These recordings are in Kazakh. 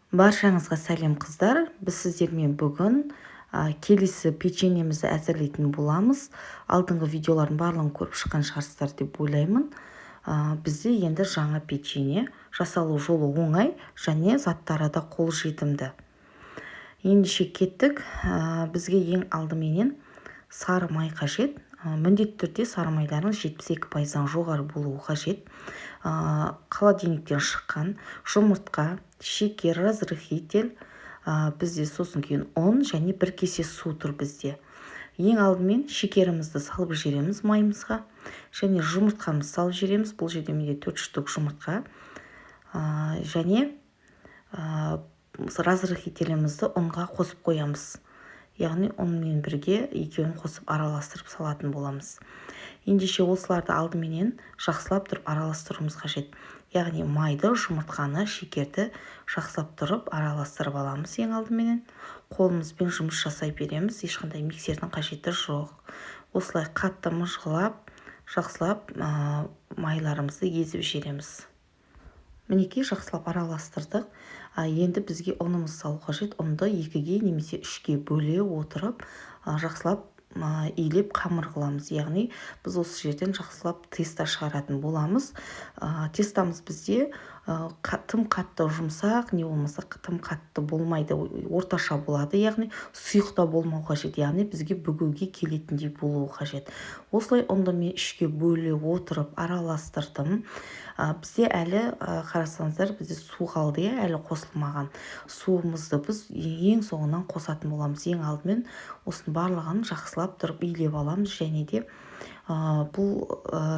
Баршаңызға сәлем қыздар. Біз сіздермен бүгін келесі печеньемізді әзірлейтін боламыз. Алдыңғы видеолардың барлығын көріп шыққан шығарсыздар деп ойлаймын. Бізде енді жаңа печенье, жасалу жолы оңай және заттары да қолжетімді. Ендеше кеттік. Бізге ең алдыменен сары май қажет. Міндетті түрде сары майдардың 72%-дан жоғары болуы қажет. Холодильниктен шыққан жұмыртқа, шекер, разрыхитель, бізде сосын кейін ұн және бір кесе су тұр бізде. Ең алдымен шекерімізді салып жібереміз майымызға, және жұмыртқамызды салып жібереміз. Бұл жерде менде 4 штук жұмыртқа, және разрыхителімізді ұнға қосып қоямыз. Яғни ұнмен бірге екеуін қосып араластырып салатын боламыз. Ендеше осыларды алдыменен жақсылап тұрып араластыруымыз қажет. Яғни майды, жұмыртқаны, шекерді жақсылап тұрып араластырып аламыз. Ең алдыменен қолымызбен жұмыс жасай береміз. Ешқандай миксердің қажеті жоқ. Осылай қатты мыжғылап, жақсылап майларымызды езіп жібереміз. Мінекей жақсылап араластырдық. Енді бізге ұнымыз салу қажет. Ұнды 2-ге немесе 3-ге бөле отырып, жақсылап илеп қамыр қыламыз. Яғни біз осы жерден жақсылап теста шығаратын боламыз. Тестамыз бізде тым қатты жұмсақ, не болмаса тым қатты болмайды, орташа болады. Яғни сұйық та болмау қажет. Яғни бізге бүгуге келетіндей болуы қажет. Осылай ұнды мен 3-ге бөле отырып араластырдым. Бізде әлі қарасаңыздар, бізде су қалды, әлі қосылмаған. Суымызды біз ең соңынан қосатын боламыз. Ең алдымен осының барлығын жақсылап тұрып илеп аламыз, және де бұл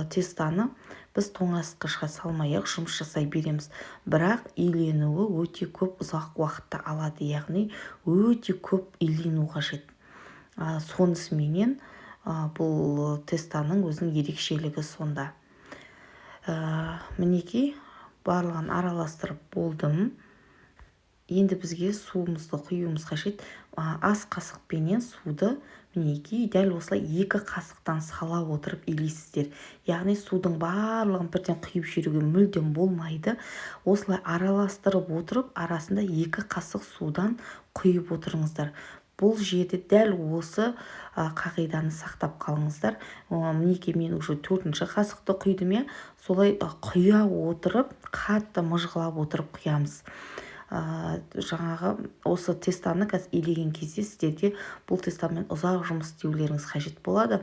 тестаны біз тоңазытқышқа салмай-ақ жұмыс жасай береміз. Бірақ иленуі өте көп ұзақ уақытта алады, яғни өте көп илену қажет. Сонысыменен бұл тестаның өзінің ерекшелігі сонда. Мінекей барлығын араластырып болдым. Енді бізге суымызды құюымыз қажет. Ас қасықпенен суды мінекей дәл осылай 2 қасықтан сала отырып илейсіздер. Яғни судың барлығын бірден құйып жіберуге мүлдем болмайды. Осылай араластырып отырып, арасында 2 қасық судан құйып отырыңыздар. Бұл жерде дәл осы қағиданы сақтап қалыңыздар. Мінекей мен уже 4-ші қасықты құйдым. Солай құя отырып, қатты мыжғылап отырып құямыз. Жаңағы осы тестаны қазір илеген кезде сіздерде бұл тестамен ұзақ жұмыс істеулеріңіз қажет болады.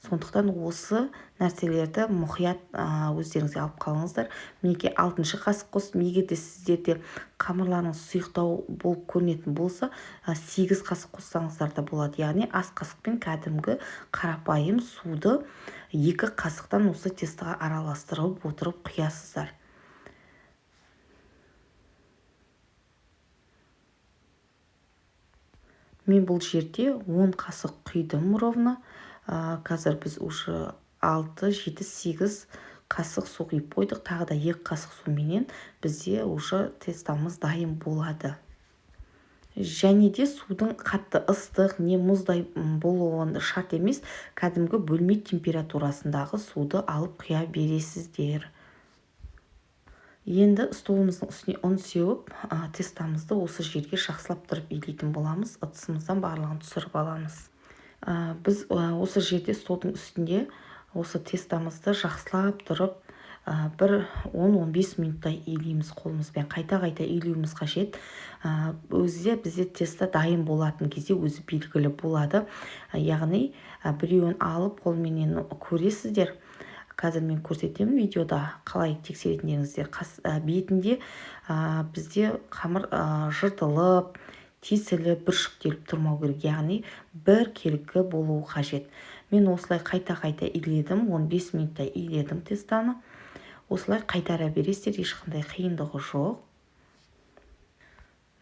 Сондықтан осы нәрселерді мұқият өздеріңізге алып қалыңыздар. Мінекей 6-шы қасық қостым. Егер де сіздерде қамырларыңыз сұйықтау болып көрінетін болса, 8 қасық қоссаңыздар да болады. Яғни ас қасықпен кәдімгі қарапайым суды 2 қасықтан осы тестаға араластырып отырып құясыздар. Мен бұл жерде 10 қасық құйдым ровно. Қазір біз уже 6, 7, 8 қасық су құйып қойдық. Тағы да 2 қасық суменен бізде уже тестамыз дайын болады. Және де судың қатты ыстық не мұздай болуы шарт емес. Кәдімгі бөлме температурасындағы суды алып құя бересіздер. Енді столымыздың үстіне ұн сеуіп, тестамызды осы жерге жақсылап тұрып илейтін боламыз. Ыдысымыздан барлығын түсіріп аламыз. Біз осы жерде столдың үстінде осы тестамызды жақсылап тұрып, бір 10-15 минуттай илейміз қолымызбен. Қайта-қайта илеуіміз қажет. Өзі бізде теста дайын болатын кезде өзі белгілі болады. Яғни біреуін алып қолменен көресіздер. Қазір мен көрсетемін видеода қалай тексеретіндеріңіздер. Бетінде бізде қамыр жыртылып, тесіліп, бүршіктеліп тұрмау керек. Яғни бір келкі болуы қажет. Мен осылай қайта-қайта иледім, 15 минуттай иледім тестаны. Осылай қайтара бересіздер, ешқандай қиындығы жоқ.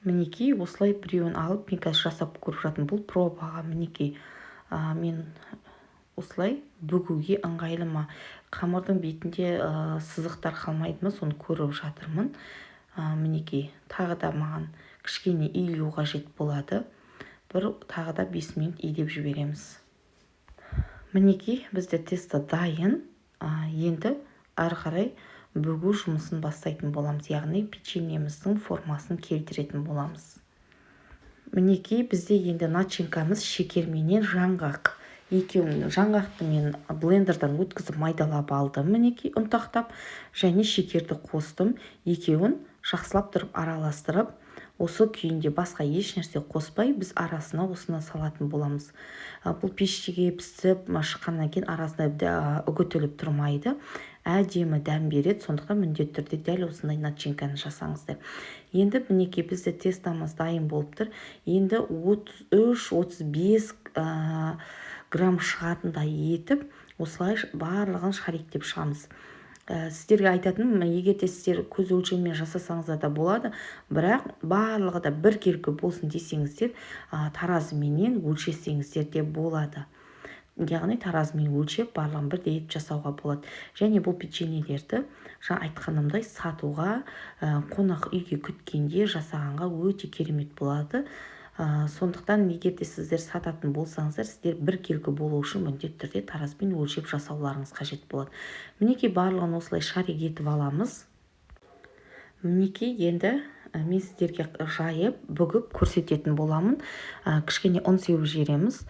Мінекей осылай біреуін алып, мен қазір жасап көріп жатырмын. Бұл пробаға мінекей мен осылай бүгуге ыңғайлы ма, қамырдың бетінде сызықтар қалмайды ма, соны көріп жатырмын. Мінекей тағы да маған кішкене илеу қажет болады. Тағы да 5 минут илеп жібереміз. Мінекей бізде теста дайын. Енді ары қарай бүгу жұмысын бастайтын боламыз, яғни печеньеміздің формасын келтіретін боламыз. Мінекей бізде енді начинкамыз шекерменен жаңғақ. Жаңғақты мен блендердан өткізіп майдалап алдым, мінекей ұнтақтап, және шекерді қостым. Екеуін жақсылап тұрып араластырып, осы күйінде басқа еш нәрсе қоспай, біз арасына осыны салатын боламыз. Бұл пештеге пісіп шыққаннан кейін арасында үгітіліп тұрмайды, әдемі дәм береді. Сондықтан міндетті түрде дәл осындай начинканы жасаңыздар. Енді мінекей бізде тестамыз дайын болып тұр. Енді 33-35 грамм шығатындай етіп, осылай барлығын шариктеп шығамыз. Сіздерге айтатыным, егер де сіздер көз өлшемімен жасасаңыздар да болады, бірақ барлығы да бір келкі болсын десеңіздер, таразыменен өлшесеңіздер де болады. Яғни таразымен өлшеп барлығын бірдей етіп жасауға болады. Және бұл печеньелерді жаңа айтқанымдай сатуға, қонақ үйге күткенде жасағанға өте керемет болады. Сондықтан егер де сіздер сататын болсаңыздар, сіздер бір келкі болу үшін міндетті түрде таразбен өлшеп жасауларыңыз қажет болады. Мінекей барлығын осылай шарик етіп аламыз. Мінекей енді мен сіздерге жайып, бүгіп көрсететін боламын. Кішкене ұн сеуіп жібереміз.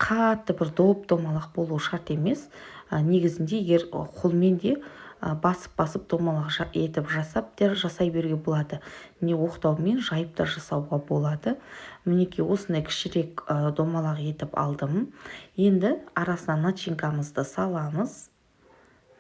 Қатты бір домалақ болу шарт емес. Негізінде егер қолмен де басып домалақ етіп жасап те жасай беруге болады. Не оқтаумен жайып та жасауға болады. Мінекей осындай кішірек домалақ етіп алдым. Енді арасына начинкамызды саламыз.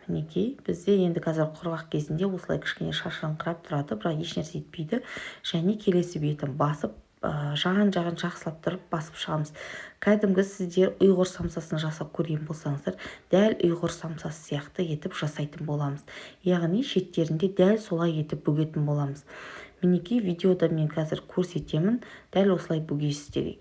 Мінекей бізде енді қазір құрғақ кезінде осылай кішкене шашыраңқырап тұрады, бірақ ешнәрсе етпейді. Және келесі бетін басып, жағын жақсылап тұрып басып шығамыз. Кәдімгі сіздер ұйғыр самсасын жасап көрген болсаңыздар, дәл ұйғыр самсасы сияқты етіп жасайтын боламыз. Яғни шеттерінде дәл солай етіп бүгетін боламыз. Мінекей видеода мен қазір көрсетемін, дәл осылай бүгесіздер.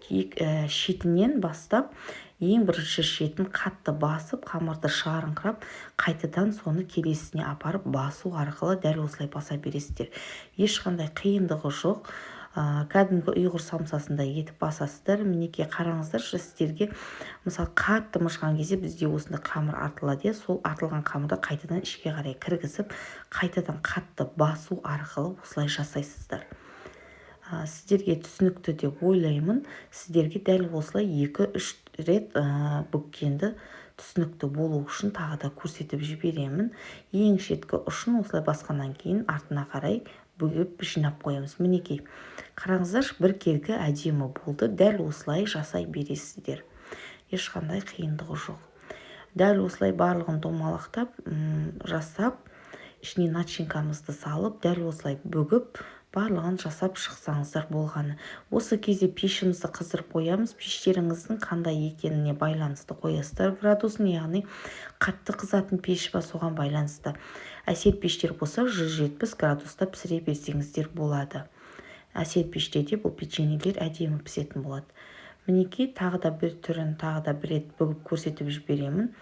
Шетінен бастап, ең бірінші шетін қатты басып, қамырды шығарыңқырап, қайтадан соны келесіне апарып басу арқылы дәл осылай баса бересіздер. Ешқандай қиындығы жоқ. Кәдімгі ұйғыр самсасында етіп басасыздар. Мінекей қараңыздар, сіздерге мысалы қатты мыжған кезде бізде осында қамыр артылады. Сол артылған қамырды қайтадан ішке қарай кіргізіп, қайтадан қатты басу арқылы осылай жасайсыздар. Сіздерге түсінікті деп ойлаймын. Сіздерге дәл осылай 2-3 рет бүккенді түсінікті болу үшін тағы да көрсетіп жіберемін. Ең шеткі ұшын осылай басқаннан кейін артына қарай бүгіп жинап қоямыз. Мінекей қараңыздар, бір келкі әдемі болды. Дәл осылай жасай бересіздер. Ешқандай қиындығы жоқ. Дәл осылай барлығын домалақтап жасап, ішіне начинкамызды салып, дәл осылай бүгіп барлығын жасап шықсаңыздар болғаны. Осы кезде пешімізді қыздырып қоямыз. Пештеріңіздің қандай екеніне байланысты қоясыздар градусын, яғни қатты қызатын пеш па, соған байланысты. Әсет пештер болса 170 градуста пісіре берсеңіздер болады. Әсет пеште де бұл печеньелер әдемі пісетін болады. Мінекей тағы да бір түрін тағы да бір рет бүгіп көрсетіп жіберемін.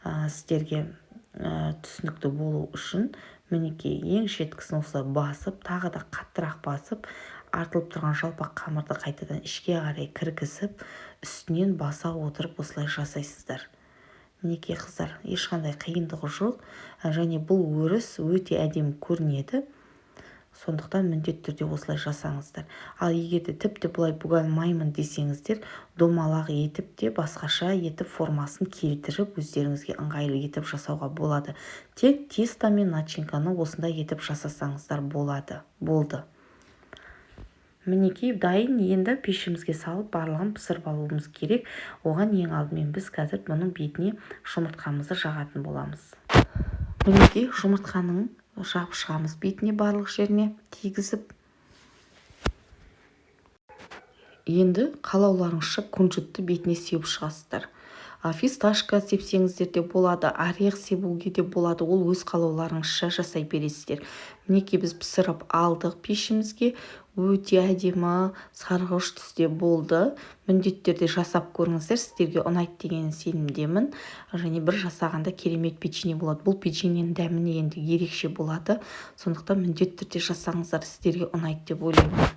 Сіздерге түсінікті болу үшін. Мінекей ең шеткісін осылай басып, тағы да қаттырақ басып, артылып тұрған жалпақ қамырды қайтадан ішке қарай кіргізіп, үстінен баса отырып осылай жасайсыздар. Мінекей қыздар, ешқандай қиындығы жоқ, және бұл өріс өте әдемі көрінеді. Сондықтан міндетті түрде осылай жасаңыздар. Ал егер де тіпті бұлай бүге алмаймын десеңіздер, домалақ етіп те басқаша етіп формасын келтіріп, өздеріңізге ыңғайлы етіп жасауға болады. Тек теста мен начинканы осындай етіп жасасаңыздар болады. Болды. Мінекей дайын. Енді пешімізге салып барлығын пісіріп алуымыз керек. Оған ең алдымен біз қазір бұның бетіне жұмыртқамызды жағатын боламыз. Мінекей жұмыртқаның жағып шығамыз бетіне, барлық жеріне тигізіп. Енді қалауларыңызша кунжутты бетіне сеуіп шығасыздар. Фисташка сепсеңіздер де болады, орех себуге де болады. Ол өз қалауларыңызша жасай бересіздер. Мінекей біз пісіріп алдық пешімізге. Өте әдемі сарғыш түсте болды. Міндетті түрде жасап көріңіздер. Сіздерге ұнайды деген сенімдемін. Және бір жасағанда керемет печенье болады. Бұл печеньенің дәміне енді ерекше болады. Сондықтан міндетті түрде жасаңыздар, сіздерге ұнайды деп ойлаймын.